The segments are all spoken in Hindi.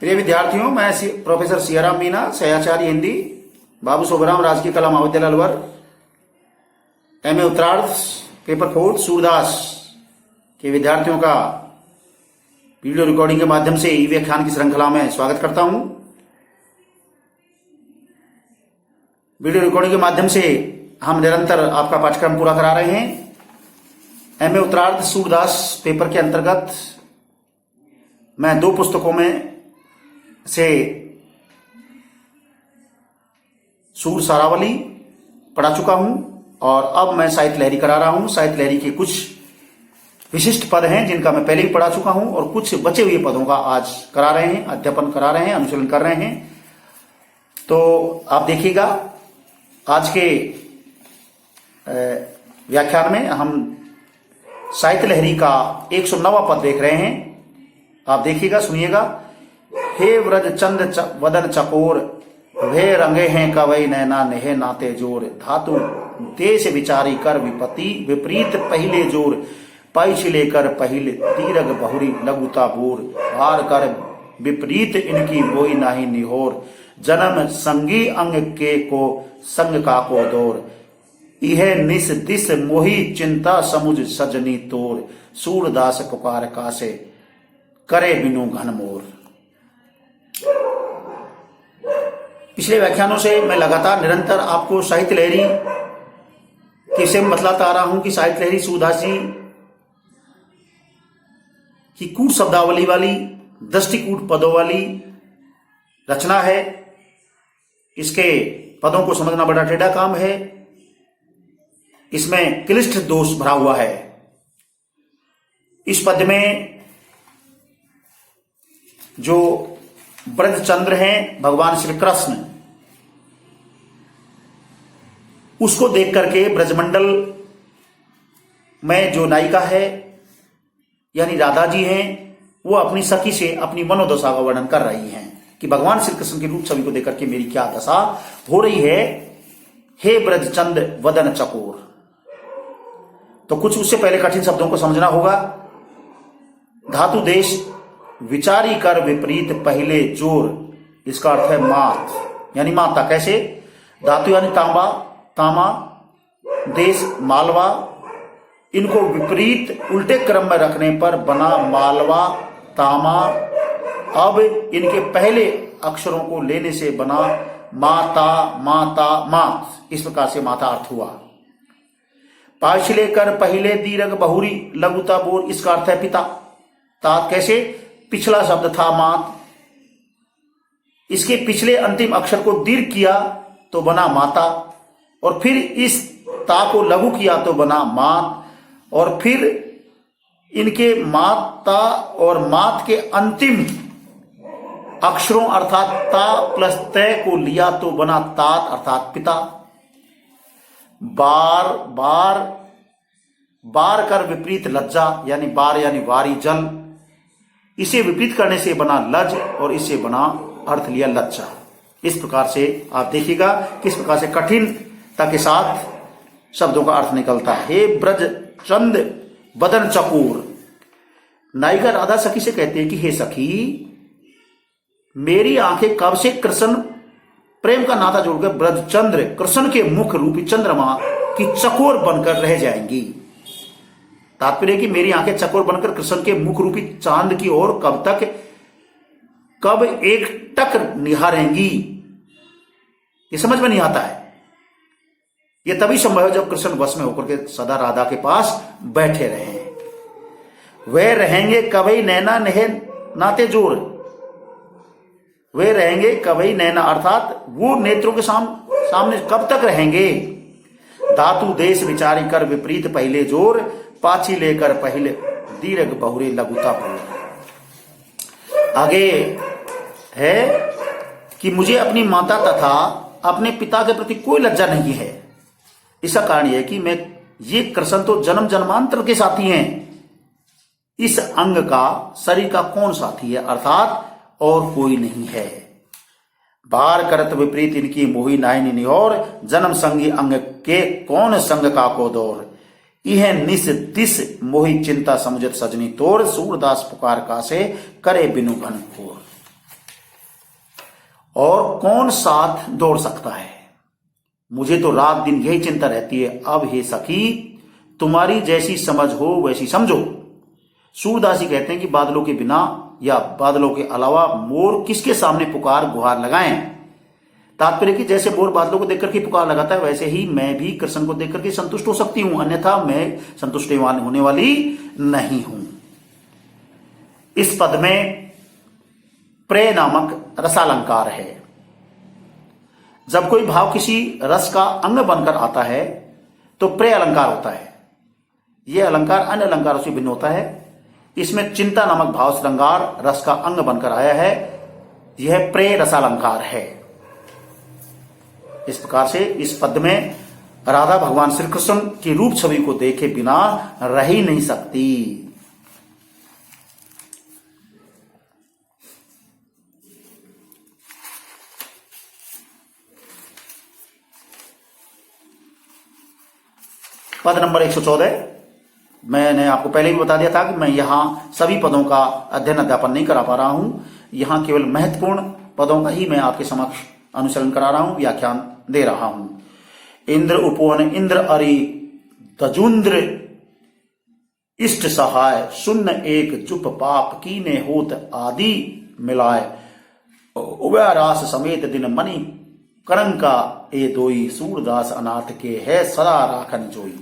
प्रिय विद्यार्थियों, मैं प्रोफेसर सियाराम मीना, सहआचार्य हिंदी, बाबू सोबराम राजकीय कला महाविद्यालय अलवर, एमए उत्तरार्ध, पेपर 4 सूरदास के विद्यार्थियों का वीडियो रिकॉर्डिंग के माध्यम से ई व्याख्यान की श्रृंखला में स्वागत करता हूं। वीडियो रिकॉर्डिंग के माध्यम से हम निरंतर आपका पाठ्यक्रम पूरा करा रहे हैं। एमए उत्तरार्ध सूरदास पेपर के अंतर्गत मैं 2 पुस्तकों में से सूर सारावली पढ़ा चुका हूं और अब मैं साहित्य लहरी करा रहा हूं। साहित्य लहरी के कुछ विशिष्ट पद हैं जिनका मैं पहले ही पढ़ा चुका हूं और कुछ बचे हुए पदों का आज करा रहे हैं, अध्यापन करा रहे हैं, अनुशीलन कर रहे हैं। तो आप देखिएगा, आज के व्याख्यान में हम साहित्य लहरी का 109वां पद देख रहे हैं। आप देखिएगा, सुनिएगा। हे व्रज चंद वदन चकोर, वे रंगे हैं कवई नैना नेहे नाते जोर। धातु देश विचारी कर विपति, विपरीत पहिले जोर। पैछ लेकर पहिल तीरग बहुरी लघुता बोर। भार कर विपरीत इनकी बोई नाही निहोर। जन्म संगी अंग के को संग का को दौर। इह निस दिस मोही चिंता समुझ सजनी तोर। सूरदास पुकार कासे, करे बिनु घन मोर। पिछले व्याख्यानों से मैं लगातार निरंतर आपको साहित्य लहरी के विषय में बतलाता आ रहा हूं कि साहित्य लहरी सूरदास जी की कूट शब्दावली वाली, दृष्टिकूट पदों वाली रचना है। इसके पदों को समझना बड़ा टेढ़ा काम है। इसमें क्लिष्ट दोष भरा हुआ है। इस पद में जो ब्रजचंद्र हैं, भगवान श्री कृष्ण, उसको देख करके ब्रजमंडल में जो नायिका है यानी राधा जी हैं, वो अपनी सखी से अपनी मनोदशा का वर्णन कर रही हैं कि भगवान श्री कृष्ण के रूप छवि को देख करके मेरी क्या दशा हो रही है। हे ब्रजचंद वदन चकोर। तो कुछ उससे पहले कठिन शब्दों को समझना होगा। धातु देश विचारी कर विपरीत पहले जोर, इसका अर्थ है मात यानी माता। कैसे? धातु यानी तांबा, तामा, देश मालवा, इनको विपरीत उल्टे क्रम में रखने पर बना मालवा तामा। अब इनके पहले अक्षरों को लेने से बना माता, माता, मात। इस प्रकार से माता अर्थ हुआ। पाछले कर पहले दीर्घ बहुरी लघुता बोर, इसका अर्थ है पिता। तात कैसे? पिछला शब्द था मात, इसके पिछले अंतिम अक्षर को दीर्घ किया तो बना माता, और फिर इस ता को लघु किया तो बना मात, और फिर इनके माता और मात के अंतिम अक्षरों अर्थात ता प्लस तय को लिया तो बना तात अर्थात पिता। बार बार बार कर विपरीत लज्जा यानी बार यानी वारी जल, इसे विपरीत करने से बना लज और इससे बना अर्थ लिया लज्जा। इस प्रकार से आप देखिएगा किस प्रकार से कठिनता के साथ शब्दों का अर्थ निकलता है। हे ब्रज चंद बदन चकोर। नायिका राधा सखी से कहते हैं कि हे सखी, मेरी आंखें कब से कृष्ण प्रेम का नाता जोड़कर ब्रजचंद्र कृष्ण के मुख रूपी चंद्रमा की चकोर बनकर रह जाएंगी। तात्पर्य कि मेरी आंखें चकोर बनकर कृष्ण के मुख रूपी चांद की ओर कब एक टक निहारेंगी, ये समझ में नहीं आता है। ये तभी संभव है जब कृष्ण वश में होकर के सदा राधा के पास बैठे रहे। वे रहेंगे कवई नैना नेहे नाते जोर। वे रहेंगे कवई नैना अर्थात वो नेत्रों के सामने कब तक रहेंगे। धातु देश विचारी कर विपरीत पहले जोर। पाछी लेकर पहले दीर्घ बहुरे लघुता बोल। आगे है कि मुझे अपनी माता तथा अपने पिता के प्रति कोई लज्जा नहीं है। इसका कारण यह है कि ये कृष्ण तो जन्म जन्मांतर के साथी हैं। इस अंग का, शरीर का कौन साथी है, अर्थात और कोई नहीं है। बार करत विपरीत इनकी मोही नाहिनी निहोर। जन्म संगी अंग के कौन संग का को दौर। यह निस दिस मोही चिंता समुझत सजनी तोर। सूरदास पुकार कासे, करे बिनु घन घोर। और कौन साथ दौड़ सकता है। मुझे तो रात दिन यही चिंता रहती है। अब हे सखी, तुम्हारी जैसी समझ हो वैसी समझो। सूरदास जी कहते हैं कि बादलों के बिना या बादलों के अलावा मोर किसके सामने पुकार गुहार लगाएं। तात्पर्य कि जैसे मोर बादलों को देख करके पुकार लगाता है, वैसे ही मैं भी कृष्ण को देख करके संतुष्ट हो सकती हूं, अन्यथा मैं संतुष्ट होने वाली नहीं हूं। इस पद में प्रेय नामक रसालंकार है। जब कोई भाव किसी रस का अंग बनकर आता है तो प्रेय अलंकार होता है। यह अलंकार अन्य अलंकारों से भिन्न होता है। इसमें चिंता नामक भाव श्रृंगार रस का अंग बनकर आया है। यह प्रेय रसालंकार है। इस प्रकार से इस पद में राधा भगवान श्री कृष्ण की रूप छवि को देखे बिना रह ही नहीं सकती। पद नंबर 114। मैंने आपको पहले भी बता दिया था कि मैं यहां सभी पदों का अध्ययन अध्यापन नहीं करा पा रहा हूं। यहां केवल महत्वपूर्ण पदों का ही मैं आपके समक्ष अनुसरण करा रहा हूं, व्याख्यान दे रहा हूं। इंद्र उपवन इंद्र अरि तजुन्द्र इष्ट सहाय शून्य एक जुप पाप कीने होत आदि मिलाए उभय रास समेत दिन मणि करंका ए दोई सूरदास अनाथ के है सदा राखन जोई।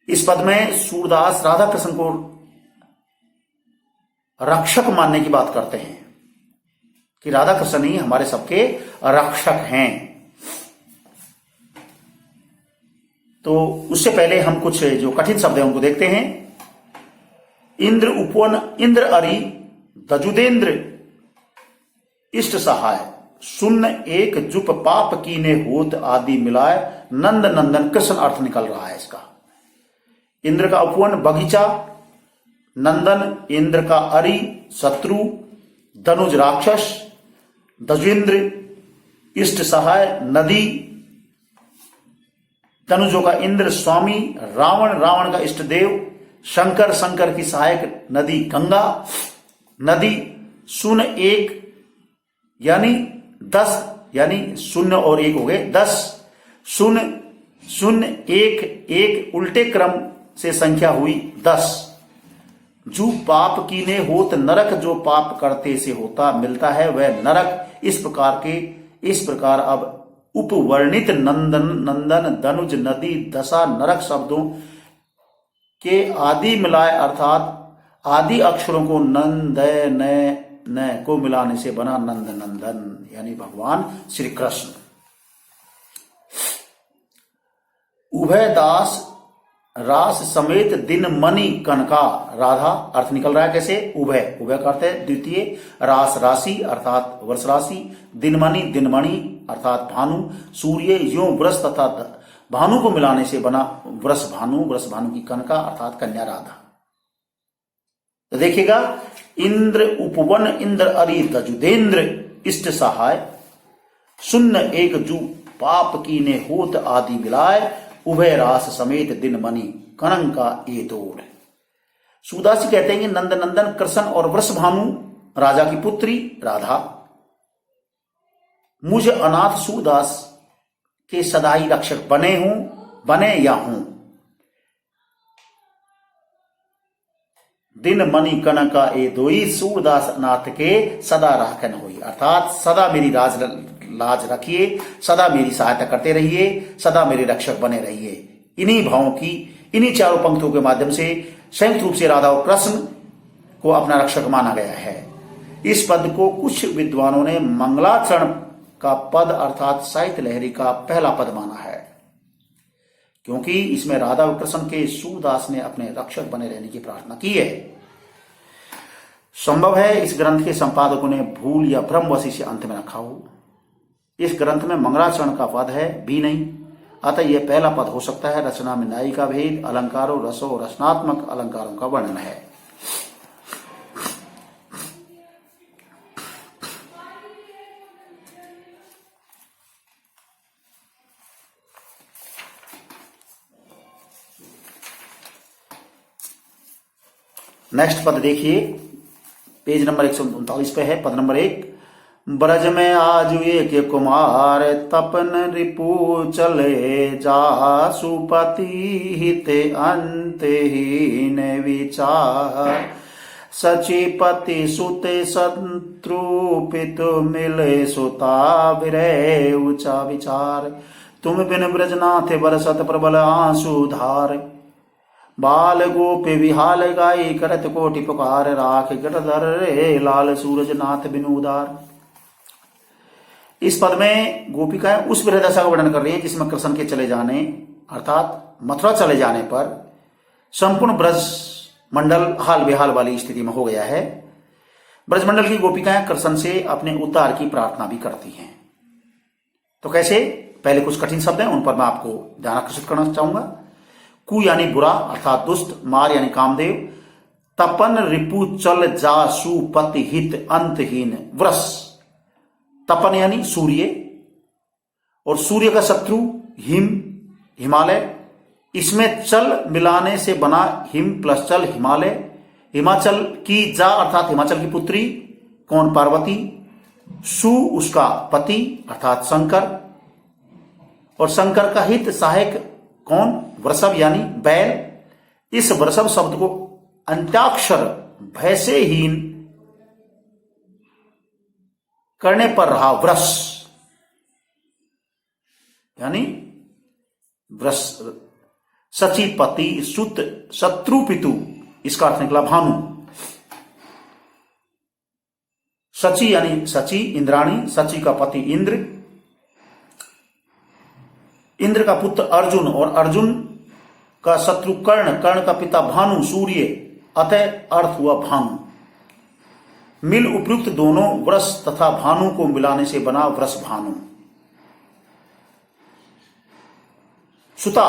इस पद में सूरदास राधा कृष्ण को रक्षक मानने की बात करते हैं कि राधा कृष्ण ही हमारे सबके रक्षक हैं। तो उससे पहले हम कुछ जो कठिन शब्द हैं उनको देखते हैं। इंद्र उपवन इंद्र अरि दजुदेन्द्र इष्ट सहाय शून्य एक जुप पाप कीने होत आदि मिलाए नंद नंदन कृष्ण अर्थ निकल रहा है इसका। इंद्र का उपवन बगीचा, नंदन इंद्र का अरि शत्रु, धनुज राक्षस, दजेंद्र इष्ट सहाय नदी, तनुजों का इंद्र स्वामी, रावण रावण का इष्ट देव, शंकर शंकर की सहायक नदी गंगा, नदी शून्य एक यानी 10 यानी शून्य और एक हो गए 10, शून्य शून्य एक एक उल्टे क्रम से संख्या हुई 10। जो पाप कीने होत नरक, जो पाप करते से होता मिलता है वह नरक। इस प्रकार अब उपवर्णित नंदन नंदन धनुज नदी दशा नरक शब्दों के आदि मिलाए अर्थात आदि अक्षरों को नंद न को मिलाने से बना नंद नंदन यानी भगवान श्री कृष्ण। उभय दास रास समेत दिन मणि कनका राधा अर्थ निकल रहा है कैसे। उभय उभय का अर्थ है द्वितीय, रास राशि अर्थात वर्ष राशि, दिनमणि दिनमणि अर्थात भानु, सूर्य यो वृष तथा भानु को मिलाने से बना वृष भानु की कनका अर्थात कन्या राधा। तो देखिएगा, इंद्र उपवन इंद्र अरि तजुदेन्द्र इष्ट सहाय शून्य एक जू पाप कीने होत आदि मिलाए उभय रास समेत दिन मणि कनंका ये दौड़। सूरदास जी कहते हैं कि नंद नंदन कृष्ण और वृष भानु राजा की पुत्री राधा मुझ अनाथ सूरदास के सदाई रक्षक बने या हूं। दिन मणि कनका ए दोई सूरदास अनाथ के सदा राखन हुई अर्थात सदा मेरी लाज रखिए, सदा मेरी सहायता करते रहिए, सदा मेरे रक्षक बने रहिए। इन्हीं भावों की इन्हीं चारों पंक्तियों के माध्यम से संयुक्त रूप से राधा और कृष्ण को अपना रक्षक माना गया है। इस पद को कुछ विद्वानों ने मंगलाचरण का पद अर्थात साहित्य लहरी का पहला पद माना है, क्योंकि इसमें राधा और कृष्ण के सूरदास ने अपने रक्षक बने रहने की प्रार्थना की है। संभव है इस ग्रंथ के संपादकों ने भूल या भ्रमवश से अंत में रखा हो। इस ग्रंथ में मंगलाचरण का पद है भी नहीं, अतः यह पहला पद हो सकता है। रचना में नायी का भेद, अलंकारों रसों और रचनात्मक अलंकारों का वर्णन है। नेक्स्ट पद देखिए, पेज नंबर 139 पे है पद नंबर 1। ब्रज में आज एक कुमार तपन रिपु चले जासु पति हित अंतहीन विचार सचिपति सुते शत्रु पितु मिले सुता विरह ऊंचा विचार तुम बिन ब्रजनाथ बरसत प्रबल आंसू धार बाल गोप विहाल गाई करत कोटि पुकार राख गिरधर रे लाल सूरज नाथ बिनु उदार। इस पद में गोपिकाएं उस विरह दशा का वर्णन कर रही है जिसमें कृष्ण के चले जाने अर्थात मथुरा चले जाने पर संपूर्ण ब्रज मंडल हाल बेहाल वाली स्थिति में हो गया है। ब्रजमंडल की गोपिकाएं कृष्ण से अपने उद्धार की प्रार्थना भी करती हैं। तो कैसे, पहले कुछ कठिन शब्द हैं उन पर मैं आपको ध्यान आकर्षित करना चाहूंगा। कु यानी बुरा अर्थात दुष्ट, मार यानी कामदेव, तपन रिपु चल जासु पति हित अंतहीन वृष, तपन यानी सूर्य और सूर्य का शत्रु हिम हिमालय, इसमें चल मिलाने से बना हिम प्लस चल हिमालय, हिमाचल की जा अर्थात हिमाचल की पुत्री कौन पार्वती, सु उसका पति अर्थात शंकर और शंकर का हित सहायक कौन वृषभ यानी बैल। इस वृषभ शब्द को अंत्याक्षर भय से हीन करने पर रहा वृष यानी वृष, सचिपति सुत शत्रु पितु, इसका अर्थ निकला भानु। सची यानी सची इंद्राणी, सची का पति इंद्र, इंद्र का पुत्र अर्जुन और अर्जुन का शत्रु कर्ण, कर्ण का पिता भानु सूर्य, अतः अर्थ हुआ भानु। मिल उपयुक्त दोनों वृष तथा भानु को मिलाने से बना वृष भानु। सुता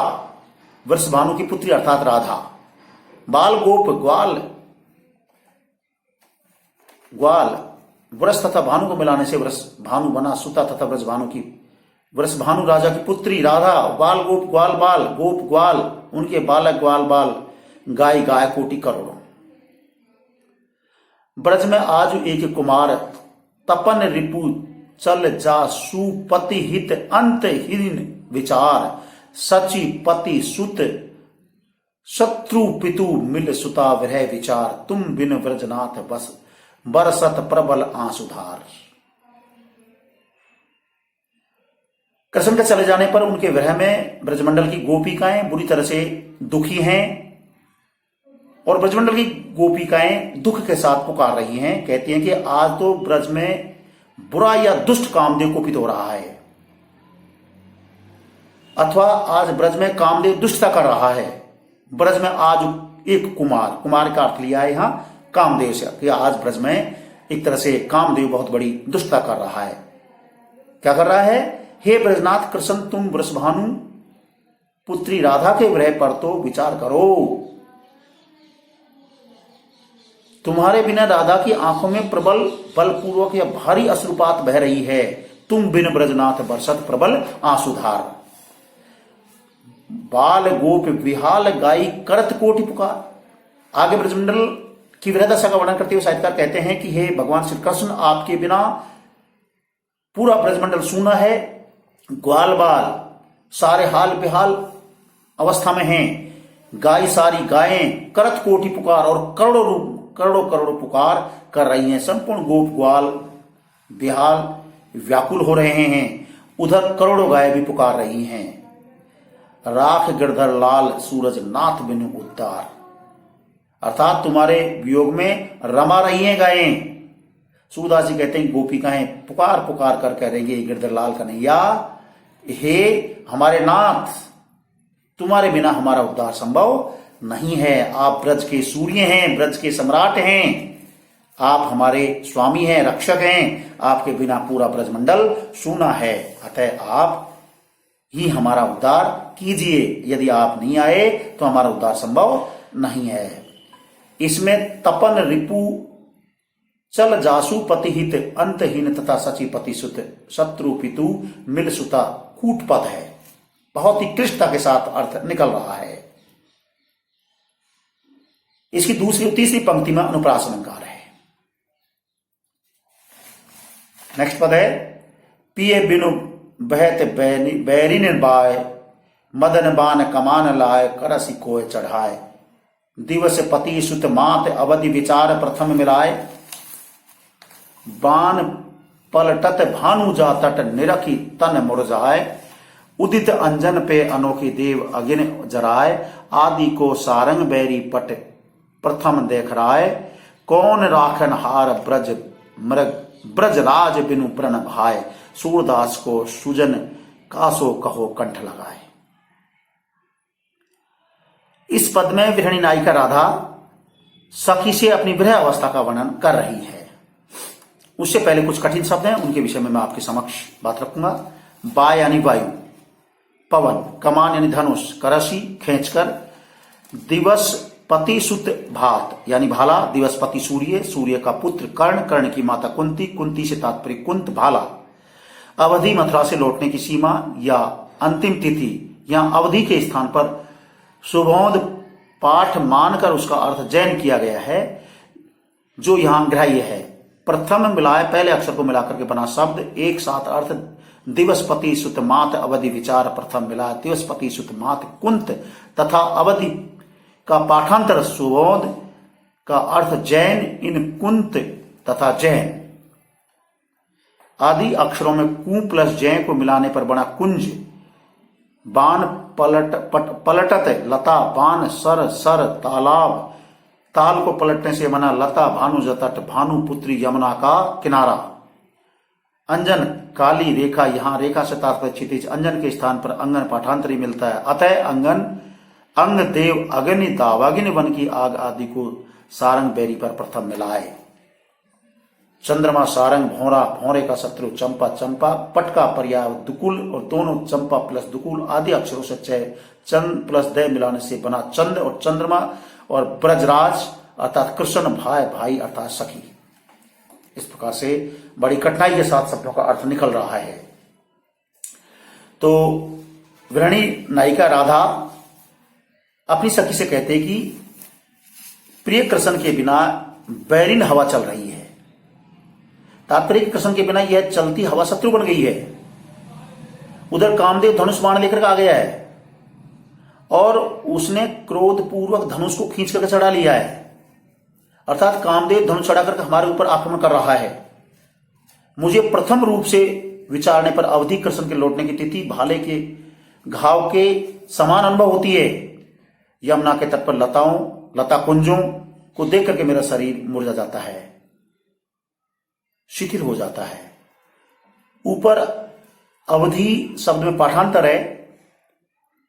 वृष भानु की पुत्री अर्थात राधा। बाल गोप ग्वाल, ग्वाल वृष तथा भानु को मिलाने से वृष भानु बना सुता तथा वृष भानु की वृष भानु राजा की पुत्री राधा। बाल गोप ग्वाल बाल, गोप ग्वाल उनके बालक ग्वाल बाल, गाय गाय कोटि करोड़ों। ब्रज में आज एक कुमार तपन रिपु चल जा सुपति हित अंतहीन विचार सची पति सुत शत्रु पितु मिल सुता विरह विचार तुम बिन ब्रजनाथ बस बरसत प्रबल आंसुधार। कृष्ण के चले जाने पर उनके विरह में ब्रजमंडल की गोपिकाएं बुरी तरह से दुखी हैं और ब्रजमंडल की गोपिकाएं दुख के साथ पुकार रही हैं। कहती हैं कि आज तो ब्रज में बुरा या दुष्ट कामदेव कुपित हो रहा है, अथवा आज ब्रज में कामदेव दुष्टता कर रहा है। ब्रज में आज एक कुमार, कुमार का अर्थ लिया है यहां कामदेव से, कि आज ब्रज में एक तरह से कामदेव बहुत बड़ी दुष्टता कर रहा है। क्या कर रहा है? हे ब्रजनाथ कृष्ण, तुम वृषभानु पुत्री राधा के विरह पर तो विचार करो। तुम्हारे बिना राधा की आंखों में प्रबल बलपूर्वक या भारी अश्रुपात बह रही है। तुम बिन ब्रजनाथ बरसत प्रबल आंसुधार। बाल गोप विहाल गाई करत कोटि पुकार। आगे ब्रजमंडल की विरह दशा का वर्णन करते हुए साहित्यकार कहते हैं कि हे भगवान श्री कृष्ण, आपके बिना पूरा ब्रजमंडल सूना है, ग्वाल बाल सारे हाल बेहाल अवस्था में हैं, गाय सारी गायें करत कोटि पुकार और करोड़ों करोड़ों करोड़ों पुकार कर रही हैं। संपूर्ण गोप ग्वाल बेहाल व्याकुल हो रहे हैं, उधर करोड़ों गायें भी पुकार रही हैं। राख गिरधर लाल सूरज नाथ बिनु उद्धार, अर्थात तुम्हारे वियोग में रमा रही हैं गायें। सूरदास जी कहते हैं गोपिकाएं पुकार पुकार कर कह रही है गिरधर लाल कन्हैया, हे हमारे नाथ, तुम्हारे बिना हमारा उद्धार संभव नहीं है। आप ब्रज के सूर्य हैं, ब्रज के सम्राट हैं, आप हमारे स्वामी हैं, रक्षक हैं। आपके बिना पूरा ब्रजमंडल सूना है, अतः आप ही हमारा उद्धार कीजिए। यदि आप नहीं आए तो हमारा उद्धार संभव नहीं है। इसमें तपन रिपु चल जासु पति हित अंतहीन तथा सची पति सुत शत्रु पितु मिल सुता कूट पद है। बहुत ही क्लिष्टता के साथ अर्थ निकल रहा है। इसकी दूसरी तीसरी पंक्ति में अनुप्रास अलंकार है। नेक्स्ट पद है, पिए बिनु बहत बैरिन बाय, मदन बान कमान लाए, करसी कोय चढ़ाए। दिवस पति सुत मात, अवधि विचार प्रथम मिलाए। बान पलटत भानु जा तट, निरखी तन मुरझाए। उदित अंजन पे अनोखी देव अगिन जराए। आदि को सारंग बैरी पट, प्रथम देख राय। कौन राखन हार ब्रज मृग, ब्रजराज बिनु प्रण भाय। सूरदास को सुजन, कासो कहो कंठ लगाए। इस पद में विरहणी नायिका राधा सखी से अपनी विरह अवस्था का वर्णन कर रही है। उससे पहले कुछ कठिन शब्द हैं, उनके विषय में मैं आपके समक्ष बात रखूंगा। बा यानी वायु, पवन, कमान यानी धनुष, करसी खींचकर, दिवस पति सुत भात यानी भाला, दिवस पति सूर्य, सूर्य का पुत्र कर्ण, कर्ण की माता कुंती, कुंती से तात्पर्य कुंत भाला। अवधि मथुरा से लौटने की सीमा या अंतिम तिथि, यहां अवधि के स्थान पर सुबोध पाठ मानकर उसका अर्थ जैन किया गया है, जो यहां ग्राह्य है। प्रथम मिलाए, पहले अक्षर को मिलाकर के बना शब्द, एक साथ अर्थ दिवसपति सुत मात, अवधि विचार प्रथम मिलाए। दिवसपति सुत मात कुंत तथा अवधि का पाठांतर सुबोध का अर्थ जैन, इन कुंत तथा जैन आदि अक्षरों में कु प्लस जय को मिलाने पर बना कुंज। बान पलटत लता, बान सर सर तालाब, ताल को पलटने से बना लता, भानु जतट, भानु पुत्री यमुना का किनारा। अंजन काली रेखा, यहां रेखा से तात्पर्य क्षितिज, अंजन के स्थान पर अंगन पाठांतरी मिलता है। अतः अंगन, अंग देव अग्नि, दावाग्नि वन की आग आदि को सारंग बैरी पर प्रथम मिलाए। चंद्रमा सारंग भौरा, भौरे का शत्रु चंपा, चंपा पट का पर्याय दुकुल, और दोनों चंपा प्लस दुकुल आदि अक्षरों से चय चंद प्लस दय मिलाने से बना चंद और चंद्रमा। और ब्रजराज अर्थात कृष्ण, भाई भाई अर्थात सखी। इस प्रकार से बड़ी कठिनाई के साथ शब्दों का अर्थ निकल रहा है। तो विरहणी नायिका राधा अपनी सखी से कहते कि प्रिय कृष्ण के बिना बैरिन हवा चल रही है। तात्पर्य कृष्ण के बिना यह चलती हवा शत्रु बन गई है। उधर कामदेव धनुष बाण लेकर आ गया है और उसने क्रोध पूर्वक धनुष को खींच करके चढ़ा लिया है, अर्थात कामदेव धनुष चढ़ा करके हमारे ऊपर आक्रमण कर रहा है। मुझे प्रथम रूप से विचारने पर अवधि कृष्ण के लौटने की तिथि भाले के घाव के समान अनुभव होती है। यमुना के तट पर लताओं, लता कुंजों को देख करके मेरा शरीर मुरझा जाता है, शिथिल हो जाता है। ऊपर अवधि शब्द में पाठांतर है,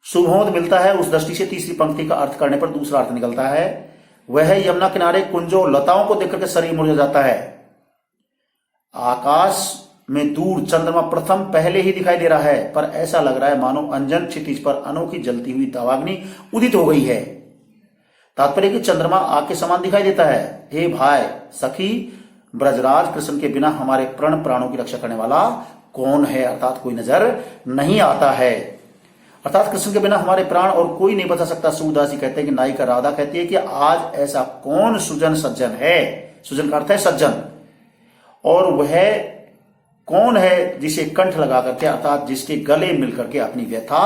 सुबोध मिलता है, उस दृष्टि से तीसरी पंक्ति का अर्थ करने पर दूसरा अर्थ निकलता है। वह यमुना किनारे कुंजों लताओं को देख करके शरीर मुरझा जाता है। आकाश में दूर चंद्रमा प्रथम पहले ही दिखाई दे रहा है, पर ऐसा लग रहा है मानो अंजन क्षितिज पर अनोखी जलती हुई दावाग्नि उदित हो गई है। तात्पर्य कि चंद्रमा आग के समान दिखाई देता है। हे भाई सखी, ब्रजराज कृष्ण के बिना हमारे प्रण प्राणों की रक्षा करने वाला कौन है, अर्थात कोई नजर नहीं आता है। अर्थात कृष्ण के बिना हमारे प्राण और कोई नहीं बचा सकता। सूरदास जी कहते हैं कि नायिका राधा कहती है कि आज ऐसा कौन सुजन सज्जन है, सुजन का अर्थ है सज्जन, और वह कौन है जिसे कंठ लगा करके अर्थात जिसके गले मिलकर के अपनी व्यथा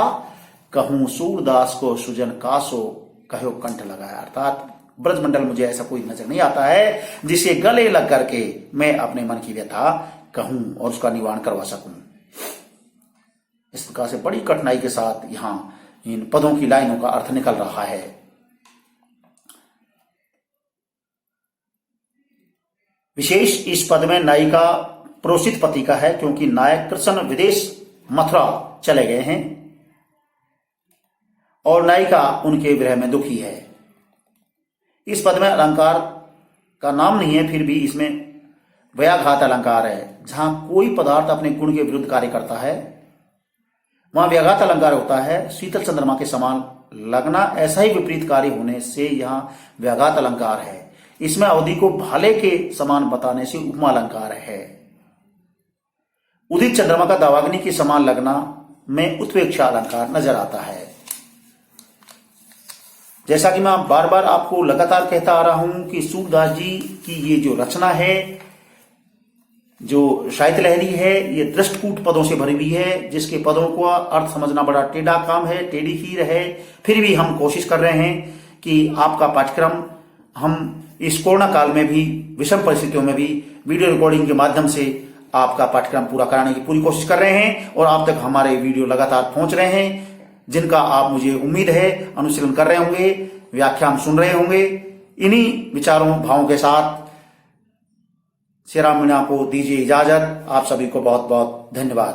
कहूं। सूरदास को सुजन कासो कहो कंठ लगाया, अर्थात ब्रजमंडल मुझे ऐसा कोई नजर नहीं आता है जिसे गले लग करके मैं अपने मन की व्यथा कहूं और उसका निवारण करवा सकूं। इस प्रकार से बड़ी कठिनाई के साथ यहां इन पदों की लाइनों का अर्थ निकल रहा है। विशेष इस पद में नायिका प्रोषित पति का है, क्योंकि नायक कृष्ण विदेश मथुरा चले गए हैं और नायिका उनके विरह में दुखी है। इस पद में अलंकार का नाम नहीं है, फिर भी इसमें व्याघात अलंकार है। जहां कोई पदार्थ अपने गुण के विरुद्ध कार्य करता है वहां व्याघात अलंकार होता है। शीतल चंद्रमा के समान लगना, ऐसा ही विपरीत कार्य होने से यहां व्याघात अलंकार है। इसमें अवधि को भाले के समान बताने से उपमा अलंकार है। उदित चंद्रमा का दावाग्नि के समान लगना में उत्प्रेक्षा अलंकार नजर आता है। जैसा कि मैं बार बार आपको लगातार कहता आ रहा हूं कि सूरदास जी की ये जो रचना है जो साहित्य लहरी है ये दृष्टकूट पदों से भरी हुई है, जिसके पदों को अर्थ समझना बड़ा टेढ़ा काम है, टेढ़ी खीर है। फिर भी हम कोशिश कर रहे हैं कि आपका पाठ्यक्रम हम इस कोरोना काल में भी, विषम परिस्थितियों में भी वीडियो रिकॉर्डिंग के माध्यम से आपका पाठ्यक्रम पूरा कराने की पूरी कोशिश कर रहे हैं। और आप तक हमारे वीडियो लगातार पहुंच रहे हैं, जिनका आप, मुझे उम्मीद है, अनुशीलन कर रहे होंगे, व्याख्यान सुन रहे होंगे। इन्हीं विचारों भावों के साथ श्री राम मीणा को दीजिए इजाजत। आप सभी को बहुत बहुत धन्यवाद।